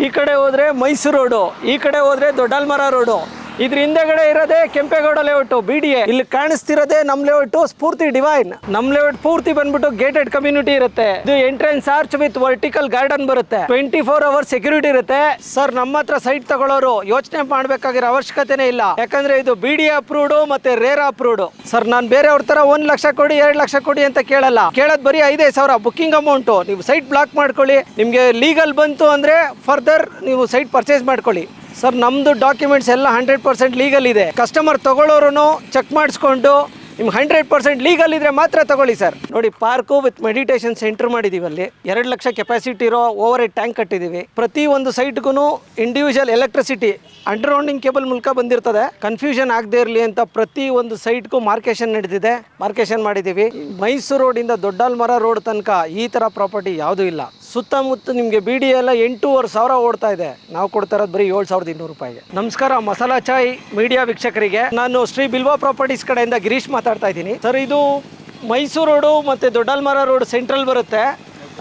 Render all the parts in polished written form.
ಈ ಕಡೆ ಹೋದ್ರೆ ಮೈಸೂರು ರೋಡು, ಈ ಕಡೆ ಹೋದ್ರೆ ದೊಡ್ಡಲ್ಮರ ರೋಡು. ಇದ್ರ ಹಿಂದೆಗಡೆ ಇರೋದೇ ಕೆಂಪೇಗೌಡ ಲೇಔಟ್ BDA. ಇಲ್ಲಿ ಕಾಣಿಸ್ತಿರೋದೇ ನಮ್ ಲೇಔಟ್ ಸ್ಫೂರ್ತಿ ಡಿವೈನ್. ನಮ್ ಲೇಔಟ್ ಪೂರ್ತಿ ಬಂದ್ಬಿಟ್ಟು ಗೇಟೆಡ್ ಕಮ್ಯುನಿಟಿ ಇರುತ್ತೆ. ಇದು entrance arch with vertical garden ಬರುತ್ತೆ. 24 ಅವರ್ಸ್ ಸೆಕ್ಯೂರಿಟಿ ಇರುತ್ತೆ. ಸರ್, ನಮ್ಮ ಹತ್ರ ಸೈಟ್ ತಗೊಳ್ಳೋರು ಯೋಚನೆ ಮಾಡ್ಬೇಕಾಗಿರೋ ಅವಶ್ಯಕತೆನೇ ಇಲ್ಲ. ಯಾಕಂದ್ರೆ ಇದು BDA ಅಪ್ರೂವ್ಡ್ ಮತ್ತೆ ರೇರಾ ಅಪ್ರೂವ್ಡ್. ಸರ್, ನಾನು ಬೇರೆ ಅವ್ರ ತರ 1 ಲಕ್ಷ ಕೊಡಿ 2 ಲಕ್ಷ ಕೊಡಿ ಅಂತ ಕೇಳಲ್ಲ. ಕೇಳೋದ್ ಬರೀ 5,000 ಬುಕ್ಕಿಂಗ್ ಅಮೌಂಟ್. ನೀವು ಸೈಟ್ ಬ್ಲಾಕ್ ಮಾಡ್ಕೊಳ್ಳಿ, ನಿಮ್ಗೆ ಲೀಗಲ್ ಬಂತು ಅಂದ್ರೆ ಫರ್ದರ್ ನೀವು ಸೈಟ್ ಪರ್ಚೇಸ್ ಮಾಡ್ಕೊಳ್ಳಿ. ಸರ್, ನಮ್ಮದು ಡಾಕ್ಯುಮೆಂಟ್ಸ್ ಎಲ್ಲ 100% ಲೀಗಲ್ ಇದೆ. ಕಸ್ಟಮರ್ ತಗೊಳ್ಳೋರು ಚೆಕ್ ಮಾಡಿಸ್ಕೊಂಡು ನಿಮ್ಗೆ 100% ಲೀಗಲ್ ಇದ್ರೆ ಮಾತ್ರ ತಗೊಳ್ಳಿ ಸರ್. ನೋಡಿ, ಪಾರ್ಕು ವಿತ್ ಮೆಡಿಟೇಷನ್ ಸೆಂಟರ್ ಮಾಡಿದೀವಿ. ಅಲ್ಲಿ 2 ಲಕ್ಷ ಕೆಪಾಸಿಟಿ ಇರೋ ಓವರ್ ಹೆಡ್ ಟ್ಯಾಂಕ್ ಕಟ್ಟಿದೀವಿ. ಪ್ರತಿ ಒಂದು ಸೈಟ್ಗೂ ಇಂಡಿವಿಜುವಲ್ ಎಲೆಕ್ಟ್ರಿಸಿಟಿ ಅಂಡರ್ಗ್ರೌಂಡಿಂಗ್ ಕೇಬಲ್ ಮೂಲಕ ಬಂದಿರ್ತದೆ. ಕನ್ಫ್ಯೂಷನ್ ಆಗದೆ ಇರಲಿ ಅಂತ ಪ್ರತಿ ಒಂದು ಸೈಟ್ಗೂ ಮಾರ್ಕೇಶನ್ ನಡೆದಿದೆ, ಮಾರ್ಕೇಶನ್ ಮಾಡಿದೀವಿ. ಮೈಸೂರು ರೋಡಿಂದ ದೊಡ್ಡಲ್ಮರ ರೋಡ್ ತನಕ ಈ ಥರ ಪ್ರಾಪರ್ಟಿ ಯಾವುದೂ ಇಲ್ಲ. ಸುತ್ತಮುತ್ತ ನಿಮಗೆ BDA ಎಲ್ಲ 8,500 ಓಡ್ತಾ ಇದೆ. ನಾವು ಕೊಡ್ತಾ ಇರೋದು ಬರೀ 7,200 ರೂಪಾಯಿಗೆ. ನಮಸ್ಕಾರ ಮಸಾಲಾ ಚಾಯ್ ಮೀಡಿಯಾ ವೀಕ್ಷಕರಿಗೆ. ನಾನು ಶ್ರೀ ಬಿಲ್ವಾ ಪ್ರಾಪರ್ಟೀಸ್ ಕಡೆಯಿಂದ ಗಿರೀಶ್ ಮಾತಾಡ್ತಾ ಇದ್ದೀನಿ. ಸರ್, ಇದು ಮೈಸೂರು ರೋಡು ಮತ್ತು ದೊಡ್ಡಲ್ಮರ ರೋಡ್ ಸೆಂಟ್ರಲ್ ಬರುತ್ತೆ.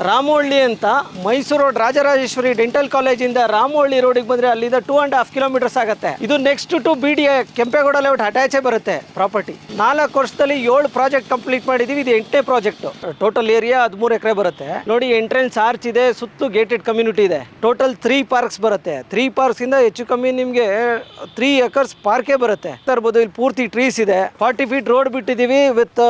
ರಾಮೋಹಳ್ಳಿ ಅಂತ ಮೈಸೂರು ರೋಡ್ ರಾಜರಾಜೇಶ್ವರಿ ಡೆಂಟಲ್ ಕಾಲೇಜಿಂದ ರಾಮೋಹಳ್ಳಿ ರೋಡಿಗೆ ಬಂದರೆ ಅಲ್ಲಿಂದ 2.5 ಕಿಲೋಮೀಟರ್ಸ್ ಆಗುತ್ತೆ. ಇದು next to BDA Kempegowda layout ಅಟ್ಯಾಚೇ ಬರುತ್ತೆ ಪ್ರಾಪರ್ಟಿ. 4 ವರ್ಷದಲ್ಲಿ 7 ಪ್ರಾಜೆಕ್ಟ್ ಕಂಪ್ಲೀಟ್ ಮಾಡಿದ್ದೀವಿ. ಇದು 8ನೇ ಪ್ರಾಜೆಕ್ಟ್. ಟೋಟಲ್ ಏರಿಯಾ 13 ಎಕರೆ ಬರುತ್ತೆ. ನೋಡಿ, ಎಂಟ್ರೆನ್ಸ್ ಆರ್ಚ್ ಇದೆ, ಸುತ್ತು ಗೇಟೆಡ್ ಕಮ್ಯುನಿಟಿ ಇದೆ. ಟೋಟಲ್ 3 ಪಾರ್ಕ್ಸ್ ಬರುತ್ತೆ. 3 ಪಾರ್ಕ್ಸ್ ಇಂದ ಹೆಚ್ಚು ಕಮ್ಮಿ ನಿಮಗೆ 3 ಎಕರ್ಸ್ ಪಾರ್ಕೇ ಬರುತ್ತೆ. ತರ್ಬೋದು. ಇಲ್ಲಿ ಪೂರ್ತಿ ಟ್ರೀಸ್ ಇದೆ. 40 ಫೀಟ್ ರೋಡ್ ಬಿಟ್ಟಿದ್ದೀವಿ ವಿತ್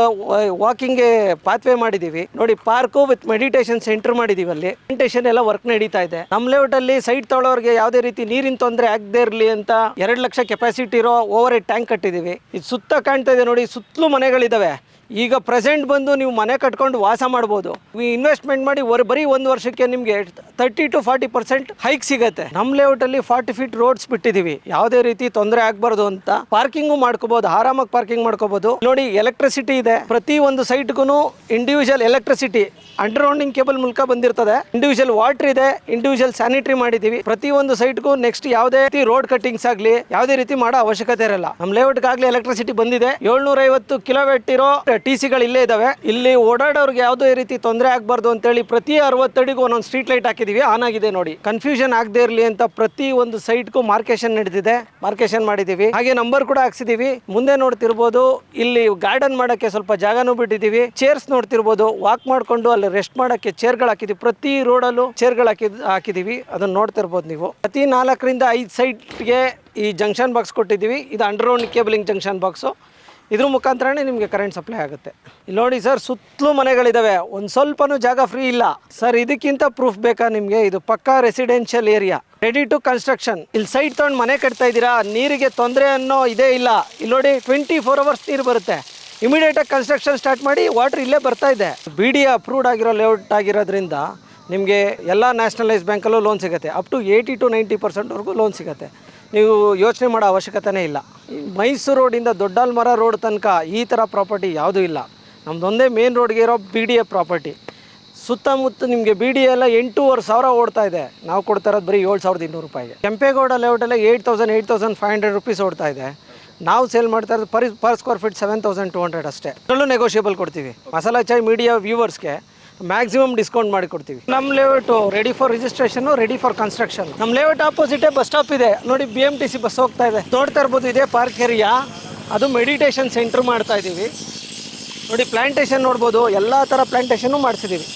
ವಾಕಿಂಗ್ ಪಾತ್ವೇ ಮಾಡಿದ್ದೀವಿ. ನೋಡಿ, ಪಾರ್ಕು ವಿತ್ ಮೆಡಿಟೇಷನ್ ಸೆಂಟರ್ ಮಾಡಿದೀವಿ. ಅಲ್ಲಿ ಪ್ಲಾಂಟೇಶನ್ ಎಲ್ಲ ವರ್ಕ್ ನಡೀತಾ ಇದೆ. ನಮ್ಮ ಲೇಔಟ್ ಅಲ್ಲಿ ಸೈಟ್ ತೊಗೊಳೋರಿಗೆ ಯಾವುದೇ ರೀತಿ ನೀರಿನ ತೊಂದರೆ ಆಗದೆ ಇರಲಿ ಅಂತ 2 ಲಕ್ಷ ಕೆಪಾಸಿಟಿ ಇರೋ ಓವರ್ ಹೆಡ್ ಟ್ಯಾಂಕ್ ಕಟ್ಟಿದೀವಿ. ಇದು ಸುತ್ತ ಕಾಣ್ತಾ ಇದೆ ನೋಡಿ, ಸುತ್ತಲೂ ಮನೆಗಳಿದಾವೆ. ಈಗ ಪ್ರೆಸೆಂಟ್ ಬಂದು ನೀವು ಮನೆ ಕಟ್ಕೊಂಡು ವಾಸ ಮಾಡ್ಬೋದು. ಇನ್ವೆಸ್ಟ್ಮೆಂಟ್ ಮಾಡಿ ಬರೀ 1 ವರ್ಷಕ್ಕೆ ನಿಮಗೆ 30 to 40% ಹೈಕ್ ಸಿಗುತ್ತೆ. ನಮ್ಮ ಲೇಔಟ್ ಅಲ್ಲಿ 40 ಫೀಟ್ ರೋಡ್ಸ್ ಬಿಟ್ಟಿದೀವಿ. ಯಾವುದೇ ರೀತಿ ತೊಂದರೆ ಆಗ್ಬಾರ್ದು ಅಂತ. ಪಾರ್ಕಿಂಗು ಮಾಡ್ಕೋಬಹುದು, ಆರಾಮಾಗಿ ಪಾರ್ಕಿಂಗ್ ಮಾಡ್ಕೋಬಹುದು. ನೋಡಿ, ಎಲೆಕ್ಟ್ರಿಸಿಟಿ ಇದೆ. ಪ್ರತಿ ಒಂದು ಸೈಟ್ಗೂ ಇಂಡಿವಿಜುವಲ್ ಎಲೆಕ್ಟ್ರಿಸಿಟಿ ಅಂಡರ್ಗ್ರೌಂಡಿಂಗ್ ಕೇಬಲ್ ಮೂಲಕ ಬಂದಿರ್ತದೆ. ಇಂಡಿವಿಜುವಲ್ ವಾಟರ್ ಇದೆ, ಇಂಡಿವಿಜುವಲ್ ಸ್ಯಾನಿಟರಿ ಮಾಡಿದೀವಿ. ಪ್ರತಿ ಒಂದು ಸೈಟ್ಗೂ ನೆಕ್ಸ್ಟ್ ಯಾವುದೇ ರೀತಿ ರೋಡ್ ಕಟ್ಟಿಂಗ್ಸ್ ಆಗಲಿ ಯಾವುದೇ ರೀತಿ ಮಾಡೋ ಅವಶ್ಯಕತೆ ಇರಲ್ಲ. ನಮ್ಮ ಲೇಔಟ್ಗೆ ಆಗಲಿ ಎಲೆಕ್ಟ್ರಿಸಿಟಿ ಬಂದಿದೆ. 750 ಕಿಲೋವ್ಯಾಟ್ ಇರೋ TCಗಳು ಇಲ್ಲೇ ಇದಾವೆ. ಇಲ್ಲಿ ಓಡಾಡೋರಿಗೆ ಯಾವುದೇ ರೀತಿ ತೊಂದರೆ ಆಗಬಾರ್ದು ಅಂತೇಳಿ ಪ್ರತಿ 60 ಅಡಿಗೂ ಒಂದೊಂದು ಸ್ಟ್ರೀಟ್ ಲೈಟ್ ಹಾಕಿದೀವಿ. ಆನ್ ಆಗಿದೆ ನೋಡಿ. ಕನ್ಫ್ಯೂಷನ್ ಆಗದೆ ಇರಲಿ ಅಂತ ಪ್ರತಿ ಒಂದು ಸೈಟ್ಗೂ ಮಾರ್ಕೇಶನ್ ನಡೆದಿದೆ, ಮಾರ್ಕೇಶನ್ ಮಾಡಿದೀವಿ. ಹಾಗೆ ನಂಬರ್ ಕೂಡ ಹಾಕ್ಸಿದೀವಿ. ಮುಂದೆ ನೋಡ್ತಿರ್ಬೋದು, ಇಲ್ಲಿ ಗಾರ್ಡನ್ ಮಾಡೋಕ್ಕೆ ಸ್ವಲ್ಪ ಜಾಗನೂ ಬಿಟ್ಟಿದ್ದೀವಿ. ಚೇರ್ಸ್ ನೋಡ್ತಿರ್ಬೋದು, ವಾಕ್ ಮಾಡ್ಕೊಂಡು ಅಲ್ಲಿ ರೆಸ್ಟ್ ಮಾಡೋಕ್ಕೆ ಚೇರ್ಗಳು ಹಾಕಿದೀವಿ. ಪ್ರತಿ ರೋಡಲ್ಲೂ ಚೇರ್ಗಳು ಹಾಕಿದೀವಿ. ಅದನ್ನ ನೋಡ್ತಿರ್ಬೋದು ನೀವು. ಪ್ರತಿ 4 ರಿಂದ 5 ಸೈಟ್ಗೆ ಈ ಜಂಕ್ಷನ್ ಬಾಕ್ಸ್ ಕೊಟ್ಟಿದ್ದೀವಿ. ಇದು ಅಂಡರ್ಗ್ರೌಂಡ್ ಕೇಬಲಿಂಗ್ ಜಂಕ್ಷನ್ ಬಾಕ್ಸು. ಇದ್ರ ಮುಖಾಂತರನೇ ನಿಮಗೆ ಕರೆಂಟ್ ಸಪ್ಲೈ ಆಗುತ್ತೆ. ಇಲ್ಲಿ ನೋಡಿ ಸರ್, ಸುತ್ತಲೂ ಮನೆಗಳಿದ್ದಾವೆ. ಒಂದು ಸ್ವಲ್ಪನೂ ಜಾಗ ಫ್ರೀ ಇಲ್ಲ ಸರ್. ಇದಕ್ಕಿಂತ ಪ್ರೂಫ್ ಬೇಕಾ ನಿಮಗೆ? ಇದು ಪಕ್ಕಾ residential area, ready to construction. ಇಲ್ಲಿ ಸೈಟ್ ತೊಗೊಂಡು ಮನೆ ಕಟ್ತಾ ಇದ್ದೀರಾ, ನೀರಿಗೆ ತೊಂದರೆ ಅನ್ನೋ ಇದೇ ಇಲ್ಲ. ಇಲ್ಲಿ ನೋಡಿ, 24 ಅವರ್ಸ್ ನೀರು ಬರುತ್ತೆ. ಇಮಿಡಿಯೇಟಾಗಿ ಕನ್ಸ್ಟ್ರಕ್ಷನ್ ಸ್ಟಾರ್ಟ್ ಮಾಡಿ ವಾಟರ್ ಇಲ್ಲೇ ಬರ್ತಾ ಇದೆ. BDA ಅಪ್ರೂವ್ಡ್ ಆಗಿರೋ ಲೇಔಟ್ ಆಗಿರೋದ್ರಿಂದ ನಿಮಗೆ ಎಲ್ಲ ನ್ಯಾಷನಲೈಸ್ ಬ್ಯಾಂಕಲ್ಲೂ ಲೋನ್ ಸಿಗುತ್ತೆ. ಅಪ್ ಟು 80 to 90% ಲೋನ್ ಸಿಗುತ್ತೆ. ನೀವು ಯೋಚನೆ ಮಾಡೋ ಅವಶ್ಯಕತೆನೇ ಇಲ್ಲ. ಮೈಸೂರು ರೋಡಿಂದ ದೊಡ್ಡಲ್ಮರ ರೋಡ್ ತನಕ ಈ ಥರ ಪ್ರಾಪರ್ಟಿ ಯಾವುದೂ ಇಲ್ಲ. ನಮ್ಮದೊಂದೇ ಮೇನ್ ರೋಡ್ಗೆ ಇರೋ BDA ಪ್ರಾಪರ್ಟಿ. ಸುತ್ತಮುತ್ತ ನಿಮಗೆ BDA ಎಲ್ಲ 8,500 ಓಡ್ತಾ ಇದೆ. ನಾವು ಕೊಡ್ತಾ ಇರೋದು ಬರೀ 7,200 ರೂಪಾಯಿಗೆ. ಕೆಂಪೇಗೌಡ ಲೇಔಟಲ್ಲೇ 8,500 ರೂಪೀಸ್ ಓಡ್ತಾ ಇದೆ. ನಾವು ಸೇಲ್ ಮಾಡ್ತಾ ಇರೋದು ಪರ್ ಸ್ಕ್ವೇರ್ ಫೀಟ್ 7,200 ಅಷ್ಟೇ. ಅದರಲ್ಲೂ ನೆಗೋಷಿಯಬಲ್ ಕೊಡ್ತೀವಿ. ಮಸಾಲಾ ಚಾಯ್ ಮೀಡಿಯಾ ವ್ಯೂವರ್ಸ್ಗೆ ಮ್ಯಾಕ್ಸಿಮಮ್ ಡಿಸ್ಕೌಂಟ್ ಮಾಡಿ ಕೊಡ್ತೀವಿ. ನಮ್ಮ layout ready for registration, ready for construction. ನಮ್ಮ ಲೇಔಟ್ ಆಪೋಸಿಟೇ ಬಸ್ ಸ್ಟಾಪ್ ಇದೆ ನೋಡಿ. BMTC ಬಸ್ ಹೋಗ್ತಾ ಇದೆ. ನೋಡ್ತಾ ಇರ್ಬೋದು, ಇದೇ ಪಾರ್ಕ್ ಏರಿಯಾ. ಅದು ಮೆಡಿಟೇಷನ್ ಸೆಂಟರ್ ಮಾಡ್ತಾ ಇದ್ದೀವಿ ನೋಡಿ. ಪ್ಲಾಂಟೇಶನ್ ನೋಡ್ಬೋದು, ಎಲ್ಲ ಥರ ಪ್ಲಾಂಟೇಶನ್ನು ಮಾಡಿಸಿದ್ದೀವಿ.